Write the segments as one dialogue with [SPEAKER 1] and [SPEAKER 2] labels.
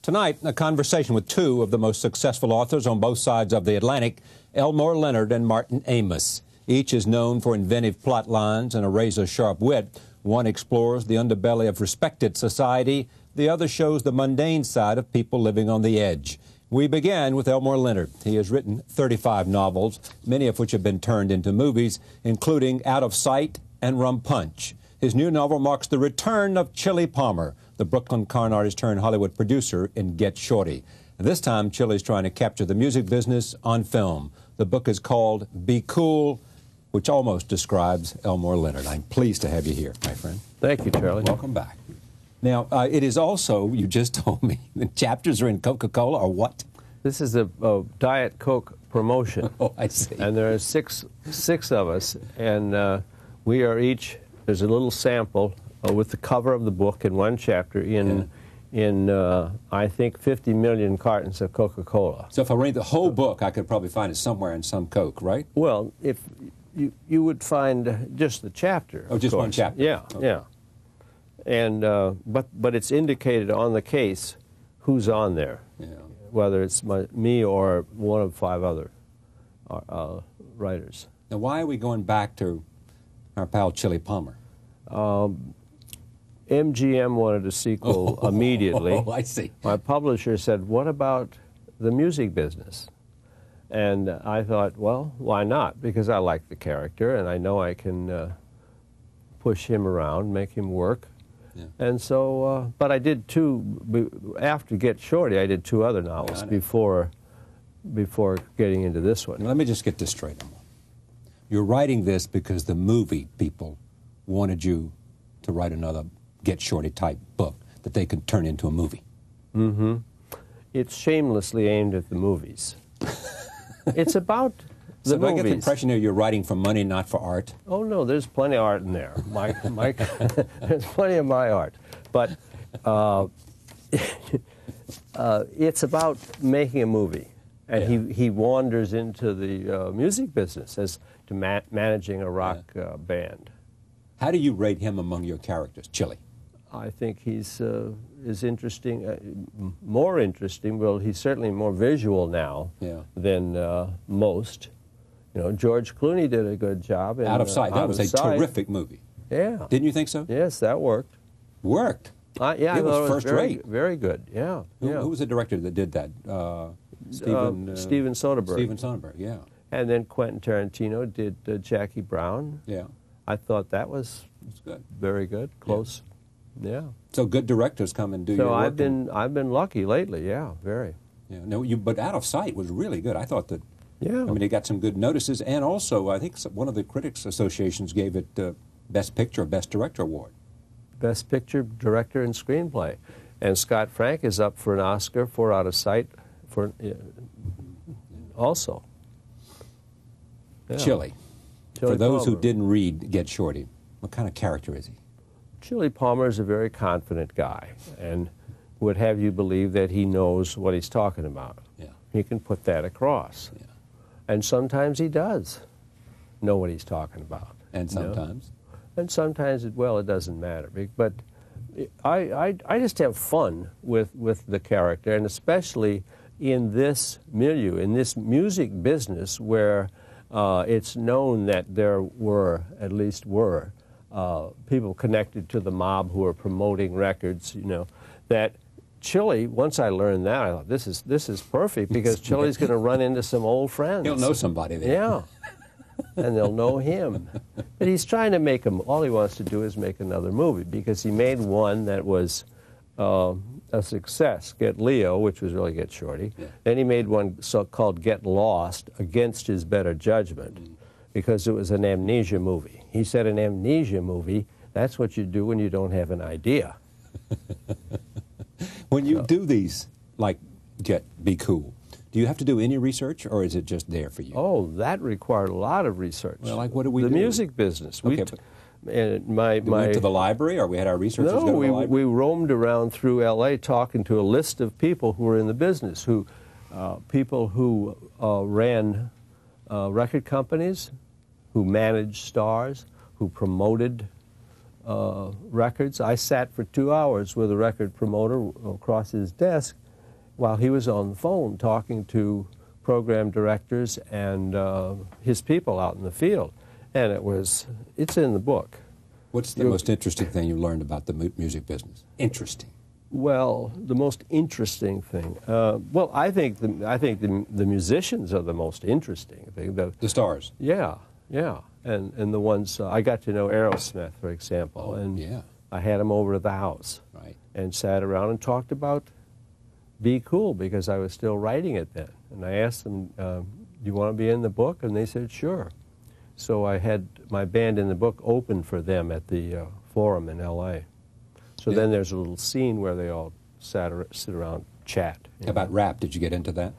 [SPEAKER 1] Tonight, a conversation with two of the most successful authors on both sides of the Atlantic, Elmore Leonard and Martin Amis. Each is known for inventive plot lines and a razor-sharp wit. One explores the underbelly of respected society. The other shows the mundane side of people living on the edge. We began with Elmore Leonard. He has written 35 novels, many of which have been turned into movies, including Out of Sight and Rum Punch. His new novel marks the return of Chili Palmer, the Brooklyn con artist turned Hollywood producer in Get Shorty. This time, Chili's trying to capture the music business on film. The book is called Be Cool, which almost describes Elmore Leonard. I'm pleased to have you here, my friend.
[SPEAKER 2] Thank you, Charlie.
[SPEAKER 1] Welcome back. Now, it is also, you just told me, the chapters are in Coca-Cola, or what?
[SPEAKER 2] This is a Diet Coke promotion.
[SPEAKER 1] Oh, I see.
[SPEAKER 2] And there are six of us, and we are each, there's a little sample with the cover of the book in one chapter in I think, 50 million cartons of Coca-Cola.
[SPEAKER 1] So if I read the whole book, I could probably find it somewhere in some Coke, right?
[SPEAKER 2] Well, if you would find just the chapter.
[SPEAKER 1] Oh, just
[SPEAKER 2] course.
[SPEAKER 1] One chapter?
[SPEAKER 2] Yeah, okay. Yeah. And but it's indicated on the case who's on there, yeah. Whether it's me or one of 5 other writers.
[SPEAKER 1] Now, why are we going back to our pal Chili Palmer?
[SPEAKER 2] MGM wanted a sequel immediately.
[SPEAKER 1] Oh, I see.
[SPEAKER 2] My publisher said, "What about the music business?" And I thought, well, why not? Because I like the character, and I know I can push him around, make him work. Yeah. And so, but I did after Get Shorty, I did 2 other novels before getting into this one.
[SPEAKER 1] Now, let me just get this straight. You're writing this because the movie people wanted you to write another Get Shorty type book that they could turn into a movie.
[SPEAKER 2] Mm-hmm. It's shamelessly aimed at the movies. It's about the movies.
[SPEAKER 1] I get the impression that you're writing for money, not for art?
[SPEAKER 2] Oh, no, there's plenty of art in there. There's plenty of my art. But it's about making a movie. And he wanders into the music business as to managing a rock band.
[SPEAKER 1] How do you rate him among your characters, Chili?
[SPEAKER 2] I think he's is interesting, more interesting. Well, he's certainly more visual now than most. You know, George Clooney did a good job.
[SPEAKER 1] Out of Sight. That was a terrific movie.
[SPEAKER 2] Yeah.
[SPEAKER 1] Didn't you think so?
[SPEAKER 2] Yes, that worked.
[SPEAKER 1] Worked?
[SPEAKER 2] Yeah,
[SPEAKER 1] it was first rate.
[SPEAKER 2] Very good, yeah.
[SPEAKER 1] Who was the director that did that?
[SPEAKER 2] Steven Soderbergh.
[SPEAKER 1] Steven Soderbergh, yeah.
[SPEAKER 2] And then Quentin Tarantino did Jackie Brown.
[SPEAKER 1] Yeah.
[SPEAKER 2] I thought that was
[SPEAKER 1] good.
[SPEAKER 2] Very good, close. Yeah.
[SPEAKER 1] So good directors come and do your work.
[SPEAKER 2] So I've been lucky lately. Yeah, very.
[SPEAKER 1] Yeah. No, but Out of Sight was really good. I thought that.
[SPEAKER 2] Yeah.
[SPEAKER 1] I mean, it got some good notices, and also I think one of the critics associations gave it Best Picture, Best Director award. Best
[SPEAKER 2] Picture, Director, and Screenplay, and Scott Frank is up for an Oscar for Out of Sight, for also. Yeah.
[SPEAKER 1] Chili. For those who didn't read Get Shorty, what kind of character is he?
[SPEAKER 2] Chili Palmer is a very confident guy and would have you believe that he knows what he's talking about.
[SPEAKER 1] Yeah.
[SPEAKER 2] He can put that across. Yeah. And sometimes he does know what he's talking about.
[SPEAKER 1] And sometimes?
[SPEAKER 2] And sometimes, it doesn't matter. But I just have fun with the character, and especially in this milieu, in this music business where it's known that there were, at least were, people connected to the mob who are promoting records, you know, that Chili, once I learned that, I thought, this is perfect, because Chili's going to run into some old friends.
[SPEAKER 1] He'll know somebody there.
[SPEAKER 2] Yeah. And they'll know him. But he's trying to make all he wants to do is make another movie, because he made one that was a success, Get Leo, which was really Get Shorty. Yeah. Then he made one called Get Lost, against his better judgment, because it was an amnesia movie. He said an amnesia movie, that's what you do when you don't have an idea.
[SPEAKER 1] When you do these, like Be Cool, do you have to do any research, or is it just there for you?
[SPEAKER 2] Oh, that required a lot of research.
[SPEAKER 1] Well, like what do we do?
[SPEAKER 2] The music business.
[SPEAKER 1] Okay, we went to the library, or we had our researchers go to the library?
[SPEAKER 2] We roamed around through L.A. talking to a list of people who were in the business, people who ran record companies, who managed stars, who promoted records. I sat for 2 hours with a record promoter across his desk while he was on the phone talking to program directors and his people out in the field. And it's in the book.
[SPEAKER 1] What's the most interesting thing you learned about the music business? Interesting.
[SPEAKER 2] Well, the most interesting thing. Well, I think the musicians are the most interesting thing.
[SPEAKER 1] The stars.
[SPEAKER 2] Yeah, yeah, and the ones I got to know Aerosmith, for example, and
[SPEAKER 1] yeah.
[SPEAKER 2] I had him over to the house,
[SPEAKER 1] right,
[SPEAKER 2] and sat around and talked about Be Cool, because I was still writing it then, and I asked them, "Do you want to be in the book?" And they said, "Sure." So I had my band in the book open for them at the Forum in L.A. So then there's a little scene where they all sit around, chat.
[SPEAKER 1] How about rap? Did you get into that?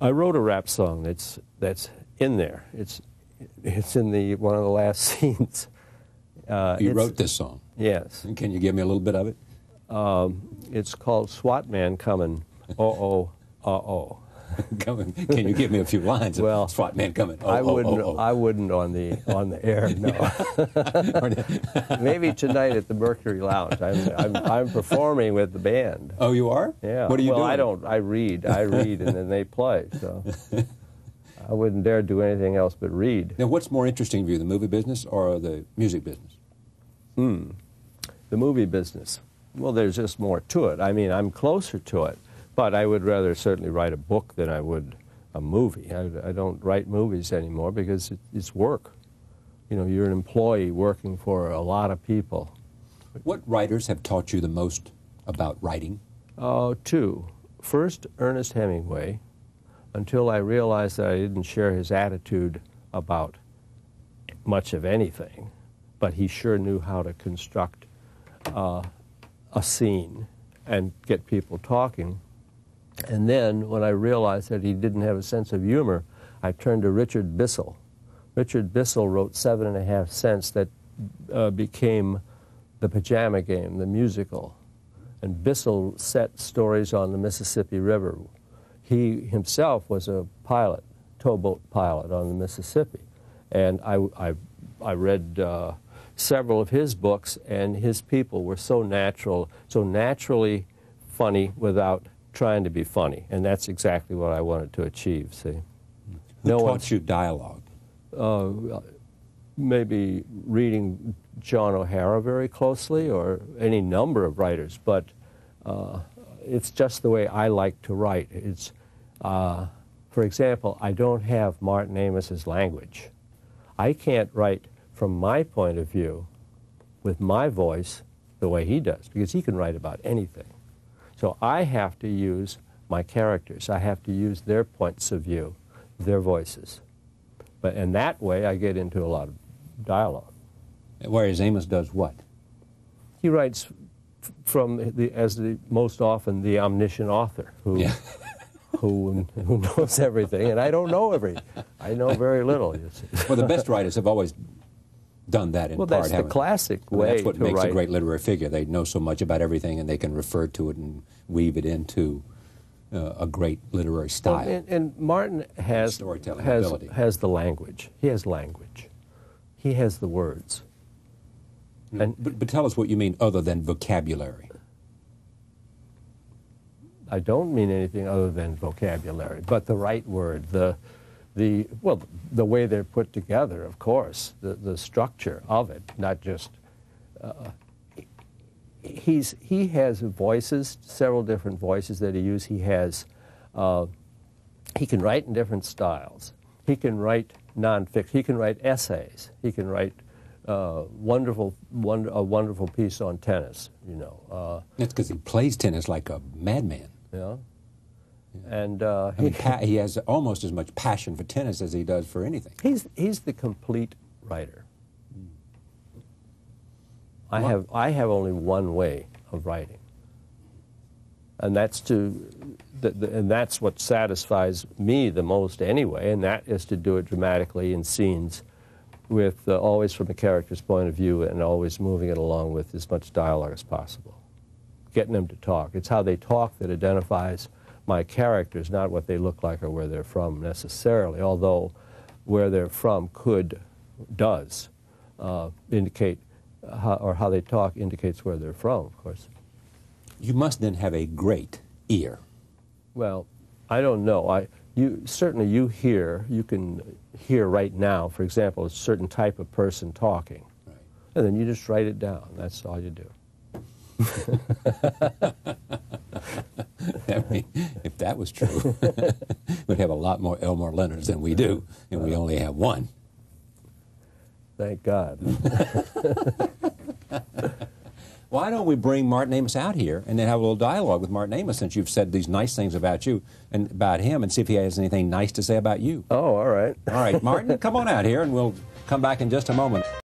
[SPEAKER 2] I wrote a rap song that's in there. It's in one of the last scenes.
[SPEAKER 1] You wrote this song?
[SPEAKER 2] Yes.
[SPEAKER 1] And can you give me a little bit of it?
[SPEAKER 2] It's called "SWAT Man Coming." Uh-oh, uh-oh.
[SPEAKER 1] Can you give me a few lines of
[SPEAKER 2] well,
[SPEAKER 1] SWAT Man coming?
[SPEAKER 2] I wouldn't on the air. No. Maybe tonight at the Mercury Lounge. I'm performing with the band.
[SPEAKER 1] Oh, you are?
[SPEAKER 2] Yeah.
[SPEAKER 1] What are you doing?
[SPEAKER 2] I don't. I read, and then they play. So I wouldn't dare do anything else but read.
[SPEAKER 1] Now, what's more interesting to you, the movie business or the music business?
[SPEAKER 2] The movie business. Well, there's just more to it. I mean, I'm closer to it. But I would rather certainly write a book than I would a movie. I don't write movies anymore because it's work. You know, you're an employee working for a lot of people.
[SPEAKER 1] What writers have taught you the most about writing?
[SPEAKER 2] Two. First, Ernest Hemingway, until I realized that I didn't share his attitude about much of anything, but he sure knew how to construct a scene and get people talking. And then, when I realized that he didn't have a sense of humor, I turned to Richard Bissell. Richard Bissell wrote 7.5 Cents that became The Pajama Game, the musical. And Bissell set stories on the Mississippi River. He himself was a pilot, towboat pilot on the Mississippi. And I read several of his books, and his people were so naturally funny without trying to be funny, and that's exactly what I wanted to achieve, see.
[SPEAKER 1] Who taught you dialogue?
[SPEAKER 2] Maybe reading John O'Hara very closely, or any number of writers, but it's just the way I like to write. It's, for example, I don't have Martin Amos's language. I can't write from my point of view with my voice the way he does, because he can write about anything. So I have to use my characters. I have to use their points of view, their voices. And that way I get into a lot of dialogue.
[SPEAKER 1] Whereas Amos does what?
[SPEAKER 2] He writes as most often the omniscient author who knows everything, and I don't know everything. I know very little. You see.
[SPEAKER 1] Well, the best writers have always done that in part.
[SPEAKER 2] Well, that's the classic way to write.
[SPEAKER 1] That's what makes a great literary figure. They know so much about everything, and they can refer to it and weave it into a great literary style.
[SPEAKER 2] Well, and Martin has the language. He has language. He has the words.
[SPEAKER 1] But tell us what you mean other than vocabulary.
[SPEAKER 2] I don't mean anything other than vocabulary, but the right word, the way they're put together, of course, the structure of it, not just. He has voices, several different voices that he uses. He can write in different styles. He can write nonfiction. He can write essays. He can write a wonderful piece on tennis. You know.
[SPEAKER 1] That's because he plays tennis like a madman.
[SPEAKER 2] Yeah. And
[SPEAKER 1] he has almost as much passion for tennis as he does for anything.
[SPEAKER 2] He's the complete writer. I have only one way of writing, and that's and that's what satisfies me the most anyway. And that is to do it dramatically in scenes, with always from the character's point of view, and always moving it along with as much dialogue as possible, getting them to talk. It's how they talk that identifies my characters, not what they look like or where they're from necessarily, although where they're from does indicate, how they talk indicates where they're from, of course.
[SPEAKER 1] You must then have a great ear.
[SPEAKER 2] Well, I don't know. Certainly you can hear right now, for example, a certain type of person talking.
[SPEAKER 1] Right.
[SPEAKER 2] And then you just write it down. That's all you do.
[SPEAKER 1] I mean, if that was true, we'd have a lot more Elmore Leonards than we do, and we only have one.
[SPEAKER 2] Thank God.
[SPEAKER 1] Why don't we bring Martin Amis out here and then have a little dialogue with Martin Amis, since you've said these nice things about you and about him, and see if he has anything nice to say about you.
[SPEAKER 2] Oh, all right.
[SPEAKER 1] All right, Martin, come on out here, and we'll come back in just a moment.